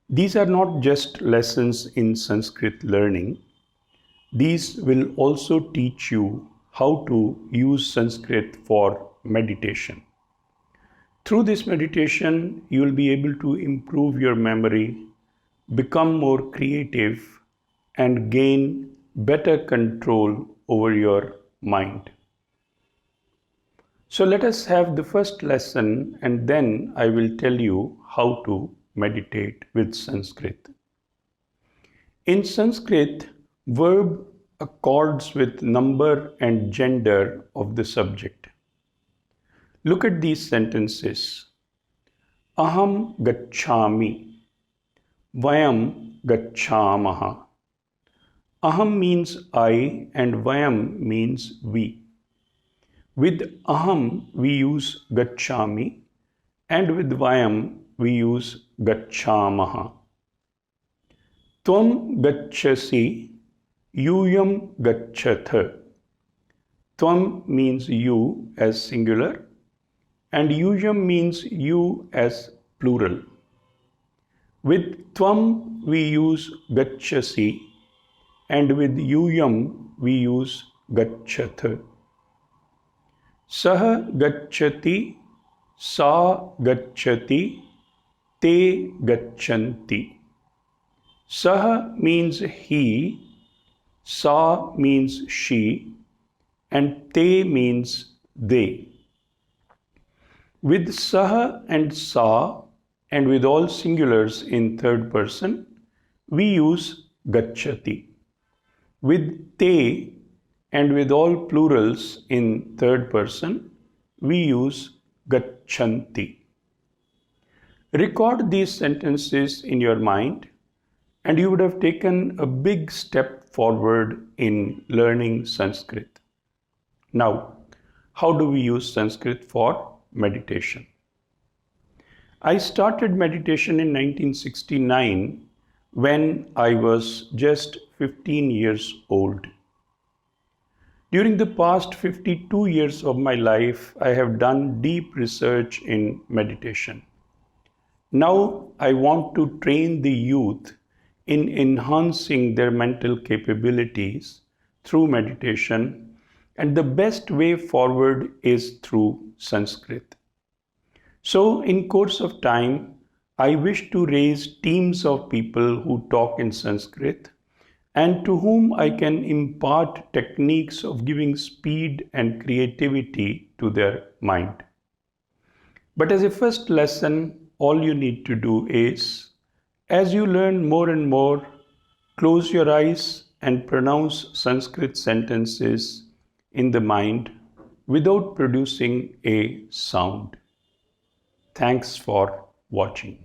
These are not just lessons in Sanskrit learning. These will also teach you how to use Sanskrit for meditation. Through this meditation, you will be able to improve your memory, become more creative, and gain better control over your mind. So let us have the first lesson, and then I will tell you how to meditate with Sanskrit. In Sanskrit, verb accords with number and gender of the subject. Look at these sentences. Aham gacchami. Vayam gacchamaha. Aham means I and Vayam means we. With aham we use gacchami and with Vayam we use gacchamaha. Tvam gacchasi, yuyam gachatha. Tvam means you as singular and yuyam means you as plural. With tvam we use gacchasi and with yuyam we use gachatha. Saha gacchati, sa gacchati, te gacchanti. Saha means he, sa means she, and te means they. With saha and sa, and with all singulars in third person, we use gacchati. With te and with all plurals in third person, we use gacchanti. Record these sentences in your mind, and you would have taken a big step forward in learning Sanskrit. Now, how do we use Sanskrit for meditation? I started meditation in 1969 when I was just 15 years old. During the past 52 years of my life, I have done deep research in meditation. Now I want to train the youth in enhancing their mental capabilities through meditation, and the best way forward is through Sanskrit. So in course of time, I wish to raise teams of people who talk in Sanskrit and to whom I can impart techniques of giving speed and creativity to their mind. But as a first lesson, all you need to do is, as you learn more and more, close your eyes and pronounce Sanskrit sentences in the mind without producing a sound. Thanks for watching.